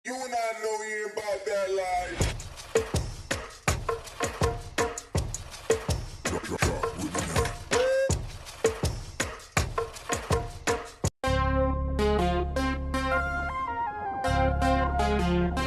You and I know you ain't about that life. Drop with me now.